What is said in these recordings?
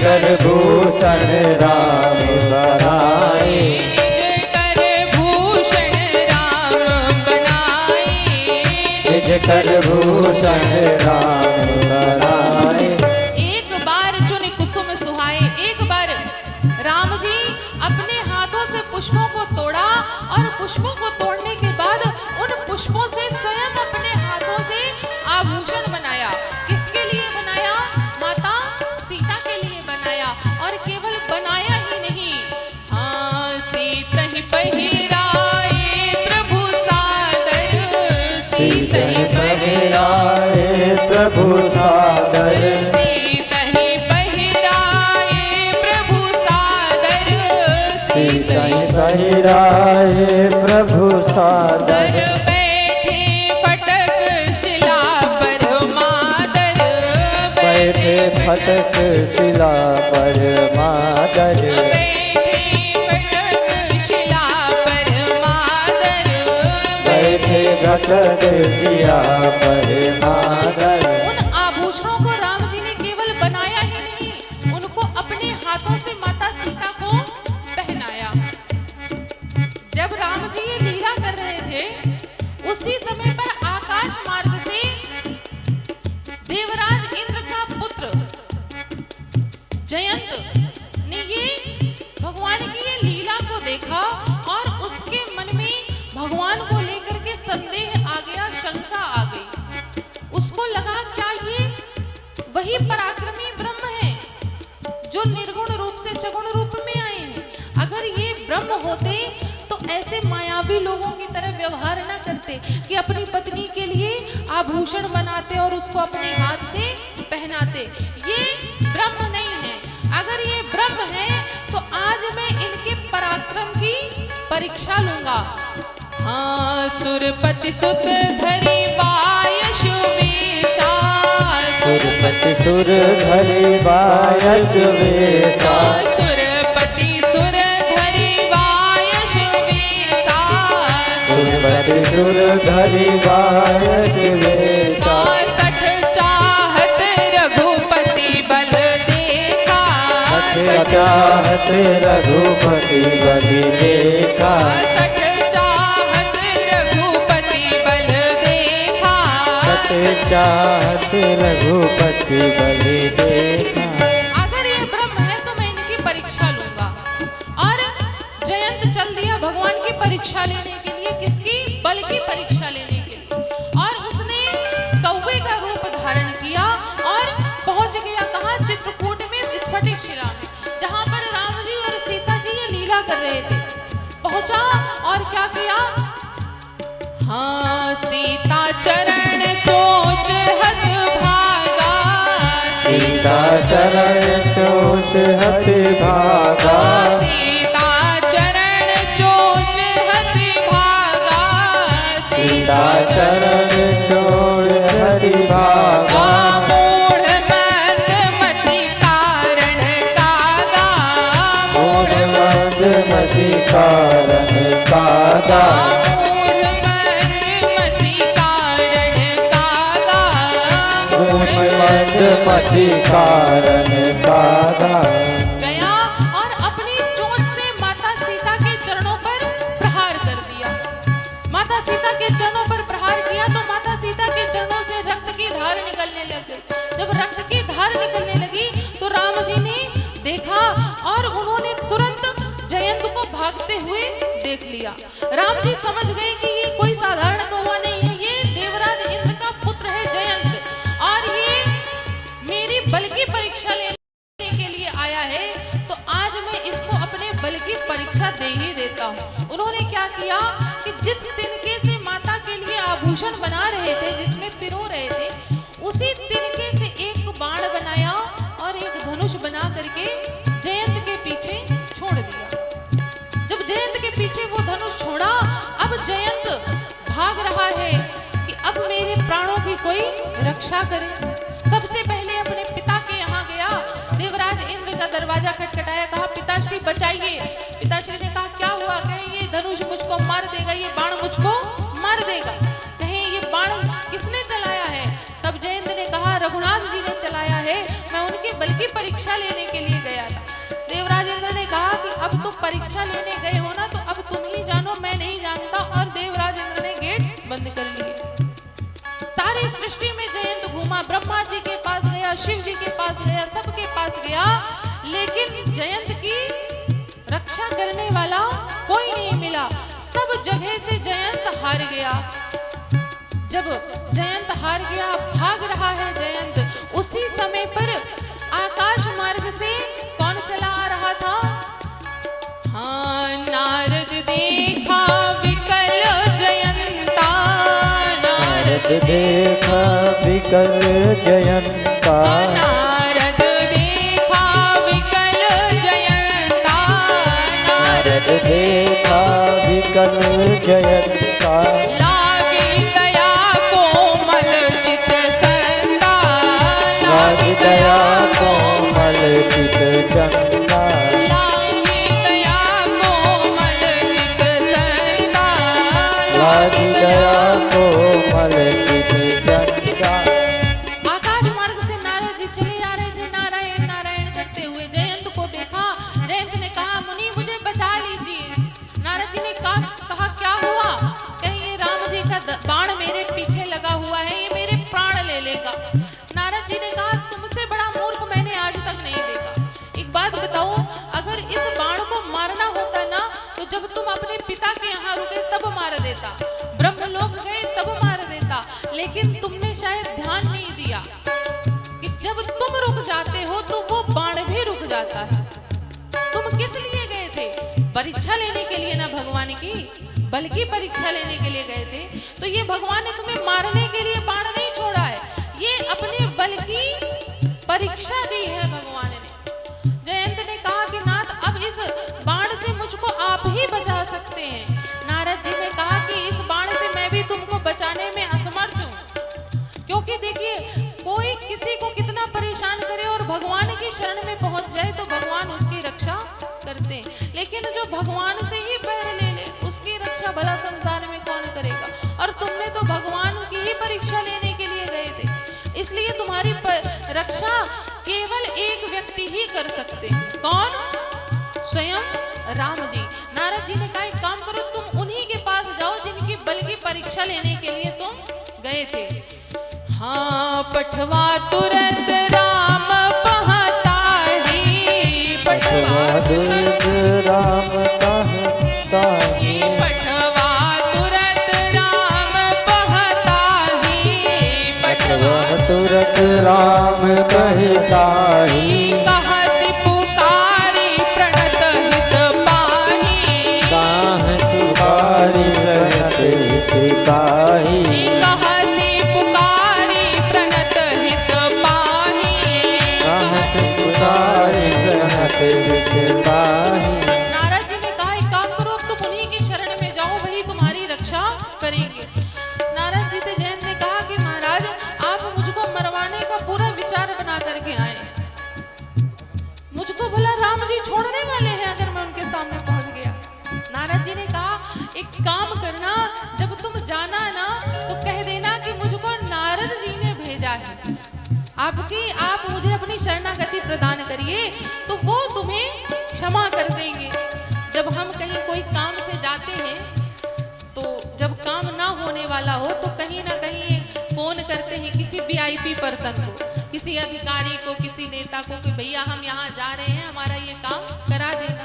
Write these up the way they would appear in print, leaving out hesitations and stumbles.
कर भूषण राम बनाए, निज कर भूषण राम बनाए, निज कर भूषण राम बनाए। एक बार चुन कुसुम सुहाए, एक बार राम जी अपने हाथों से पुष्पों को तोड़ा और पुष्पों को तोड़ने के बाद उन पुष्पों से स्वयं अपने हाथों से आभूषण बनाया। किसके लिए बनाया? माता सीता के लिए बनाया। और केवल बनाया ही नहीं, हाँ सीता ही पहिराए प्रभु सादर, सीता ही पहिराए प्रभु सादर, सीता ही पहिराए प्रभु सादर, सीता ही पहिराए प्रभु सादर। बैठे फटक शिला पर मादर, बैठे फटक शिला पर मादर, बैठे फटक शिला पर मादर, बैठे फटक शिला पर मादर। उन आभूषणों को राम जी ने केवल बनाया ही नहीं, उनको अपने हाथों से माता सीता को पहनाया। जब राम जी ये लीला कर रहे थे, उसी समय पर आकाश मार्ग से देवराज इंद्र का पुत्र जयंत ने ये भगवान की ये लीला को देखा और उसके मन में भगवान को लेकर के संदेह आ गया, शंका आ गई। उसको लगा क्या ये वही पराक्रमी ब्रह्म है जो निर्गुण रूप से सगुण रूप में आए हैं? अगर ये ब्रह्म होते तो ऐसे मायावी लोगों की तरह व्यवहार न करते कि अपनी पत्नी के लिए आभूषण बनाते और उसको अपने हाथ से पहनाते। ये ब्रह्म नहीं है। अगर ये ब्रह्म है तो आज मैं इनके पराक्रम की परीक्षा लूंगा। हाँ सुरपति सुत धरी वायस वेशा, सुरपति सुर धरि वायस वेशा, सुरपति सुर धरी वायस वेशा, सुरपति सुर धरि वायस वेशा। सठ चाहत रघुपति बल देखा, सठ चाहत रघुपति बलि देखा, सठ चाहत रघुपति बल देखा, सठ चाहत रघुपति बलि देखा। अगर ये ब्रह्म है तो मैं इनकी परीक्षा लूंगा। और जयंत चल दिया भगवान की परीक्षा लेने के लिए। किसकी? बल की परीक्षा लेने के लिए। और उसने कौवे का रूप धारण किया और पहुंच गया कहाँ? चित्रकूट में स्फटिक शिला में, जहां पर राम जी और सीता जी ये लीला कर रहे थे। पहुंचा और क्या किया? हाँ सीता चरण चोच हत भागा, सीता चरण चोच हत भागा, सीता चरण चोच हत भागा, सीता चरण चोच हत भागा। मूढ़ मंद मति कारण कागा, मूढ़ मंद मति कारण कागा, मूढ़ मंद मति कारण कागा, मूढ़ मंद मति कारण कागा। गया और अपनी चोंच से माता सीता के चरणों पर प्रहार कर दिया। माता सीता के चरणों पर प्रहार किया तो माता सीता के चरणों से रक्त की धार निकलने लगी। जब रक्त की धार निकलने लगी तो राम जी ने देखा और उन्होंने तुरंत जयंत को भागते हुए देख लिया। राम जी समझ गए कि ये कोई साधारण कौवा नहीं है, ये देवराज इंद्र का पुत्र है जयंत और ये मेरी बल की परीक्षा लेने के लिए आया है, तो आज मैं इसको अपने बल की परीक्षा दे ही देता हूँ। उन्होंने क्या किया कि जिस तिनके से माता के लिए आभूषण बना रहे थे, जिसमें पिरो रहे थे, उसी तिनके से एक बाण बनाया और एक धनुष बना करके जयंत के पीछे छोड़ दिया। जब जयंत के पीछे वो धनुष छोड़ा, अब जयंत भाग रहा है कि अब मेरे प्राणों की कोई रक्षा करे। सबसे पहले अपने पिता के यहाँ गया, देवराज इंद्र का दरवाजा खटखटाया, कहा पिताश्री बचाइए। पिताश्री ने कहा क्या हुआ? कहे ये धनुष मुझको मार देगा, ये बाण मुझको मार देगा। कहे ये बाण किसने चलाया है? तब जयंत ने कहा रघुनाथ जी ने चलाया है, मैं उनके बल की परीक्षा लेने के लिए गया था। देवराज इंद्र ने कहा कि अब तुम परीक्षा लेने गए हो ना, तो अब तुम ही जानो, मैं नहीं जानता। और देवराज इंद्र ने गेट बंद कर लिए। सारी सृष्टि में जयंत घूमा, ब्रह्मा जी के पास गया, शिव जी के पास गया, सबके पास गया, लेकिन जयंत की रक्षा करने वाला कोई नहीं मिला। सब जगह से जयंत हार गया। जब जयंत हार गया, भाग रहा है जयंत, उसी समय पर आकाश मार्ग से कौन चला आ रहा था? हाँ, नारद देखा विकल जयंता, नारद देखा विकल जयंता, नारद देखा विकल जयंता, नारद देखा विकल जयंता, लागी दया कोमल चित संता, लागी दया कोमल चित चंदा, लागी दया कोमल चित संता, लागी दया कोमल चित चंदा। आकाश मार्ग से नारद जी चले आ रहे थे, नारायण नारायण करते हुए। जयंत को देखा, जयंत ने कहा, मुनि मुझे बचा लीजिए। नारद जी ने कहा क्या हुआ? कहीं ये राम जी का बाण मेरे पीछे लगा हुआ है, ये मेरे प्राण ले लेगा। नारद जी ने कहा, तुमसे बड़ा मूर्ख मैंने आज तक नहीं देखा। एक बात बताओ, अगर इस बाण को मारना होता ना, तो जब तुम अपने पिता के यहाँ रुके तब मार देता, ब्रह्मलोक गए तब मार देता, लेकिन तुमने शायद ध्यान नहीं दिया कि जब तुम रुक जाते हो तो वो बाण भी रुक जाता है। तुम किस लिए गए थे? परीक्षा लेने के लिए ना भगवान की, बल की परीक्षा लेने के लिए गए थे। तो ये भगवान ने तुम्हें मारने के लिए बाण नहीं छोड़ा है, ये अपने बल की परीक्षा दी है भगवान ने। जयंत ने कहा कि नाथ, अब इस बाण से मुझको आप ही बचा सकते हैं। नारद जी ने कहा कि इस बाण से मैं भी तुमको बचाने में असमर्थ हूँ, क्योंकि देखिए, कोई किसी को कितना परेशान करे और भगवान की शरण में पहुंच जाए तो भगवान उसकी रक्षा करते हैं, लेकिन जो भगवान से ही पैर ले ले, उसकी रक्षा भला संसार में कौन करेगा? और तुमने तो भगवान की ही परीक्षा लेने के लिए गए थे, इसलिए तुम्हारी रक्षा केवल एक व्यक्ति ही कर सकते हैं। कौन? स्वयं राम जी। नारद जी ने कहा, एक काम करो, तुम उन्हीं के पास जाओ जिनकी बल की परीक्षा लेने के लिए तुम गए थे। हाँ, पठवा तुरंत राम पहता ही, पठवा तुरंत राम कहता है, ये पठवा तुरंत राम पहता ही, पठवा तुरत राम कहता है, कहसि पुकारी प्रणत हित पाही, काह तुकारी रहत हित पाही, कहसि पुकारी प्रणत हित पाही, काह तुकारी रहत हित पाही। नारद जी ने कहा, एक काम करो, अब तुम उन्हीं की शरण में जाओ, वही तुम्हारी रक्षा करेंगे। नारद जी से जयंत ने कहा कि महाराज, आप मुझको मरवाने का पूरा विचार बना करके आए, मुझको भला राम जी छोड़ने वाले हैं अगर मैं उनके सामने पहुंच गया? नारद जी ने कहा, एक काम करना, जब तुम जाना ना तो कह देना कि मुझको नारद जी ने भेजा है, आप मुझे अपनी शरणागति प्रदान करिए तो वो तुम्हें क्षमा कर देंगे। जब हम कहीं कोई काम से जाते हैं तो जब काम ना होने वाला हो तो कहीं ना कहीं फोन करते हैं किसी वीआईपी पर्सन को, किसी अधिकारी को, किसी नेता को कि भैया हम यहाँ जा रहे हैं, हमारा ये काम करा देना।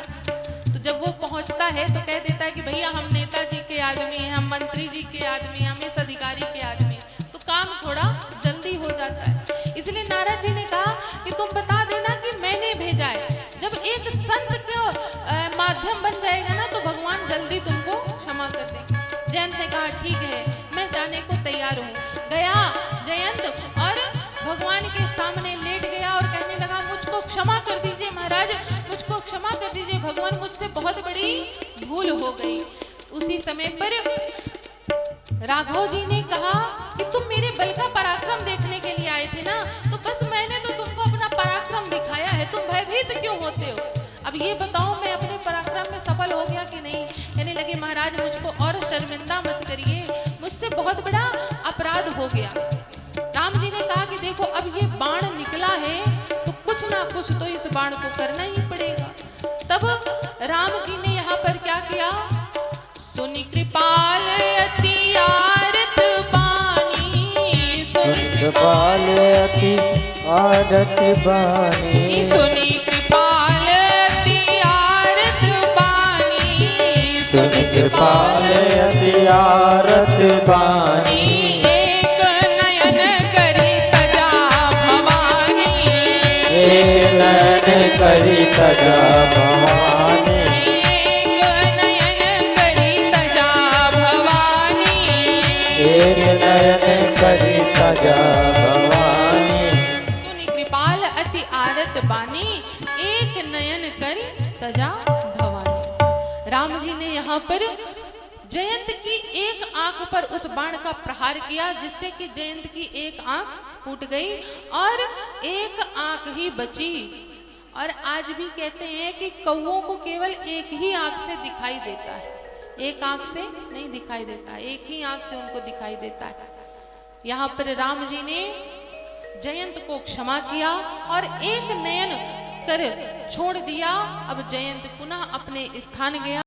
तो जब वो पहुँचता है तो कह देता है कि भैया हम नेताजी के आदमी हैं, हम मंत्री जी के आदमी हैं, हम इस अधिकारी के आदमी हैं, तो काम थोड़ा जल्दी हो जाता है। इसलिए नारद जी ने कहा कि तुम बता देना कि मैंने भेजा है। जब एक संत का माध्यम बन जाएगा ना तो भगवान जल्दी तुमको क्षमा कर देंगे। जयंत ने कहा ठीक है, मैं जाने को तैयार हूँ। गया जयंत और भगवान के सामने लेट गया और कहने लगा, मुझको क्षमा कर दीजिए महाराज, मुझको क्षमा कर दीजिए भगवान, मुझसे बहुत बड़ी भूल हो गई। उसी समय पर राघव जी ने कहा कि तुम मेरे बल का पराक्रम देखने के लिए आए थे ना, तो बस मैंने तो तुमको अपना पराक्रम दिखाया है, तुम भयभीत क्यों होते हो? अब ये बताओ मैं अपने पराक्रम में सफल हो गया कि नहीं? कहने लगे महाराज मुझको और शर्मिंदा मत करिए, मुझसे बहुत बड़ा अपराध हो गया। राम जी ने कहा कि देखो अब ये बाण निकला है तो कुछ कुछ तो इस बाण को करना ही पड़ेगा। तब राम जी ने यहाँ पर क्या किया, सुनि कृपाल अति आरत बानी, सुनि कृपाल अति आरत बानी, सुनि कृपाल अति आरत बानी, सुनि कृपाल अति आरत बानी, एक नयन करी तजा भवानी, एक नयन करी तजा भवानी, एक नयन करी तजा भवानी, एक नयन करी तजा भवानी, सुनि कृपाल अति आरत बानी, एक नयन करी तजा भवानी। राम जी ने यहाँ पर जयंत की एक आंख पर उस बाण का प्रहार किया, जिससे कि जयंत की एक आंख फूट गई और एक आंख ही बची। और आज भी कहते हैं कि कौओं को केवल एक ही आंख से दिखाई देता है, एक आंख से नहीं दिखाई देता, एक ही आंख से उनको दिखाई देता है। यहाँ पर राम जी ने जयंत को क्षमा किया और एक नयन कर छोड़ दिया। अब जयंत पुनः अपने स्थान गया।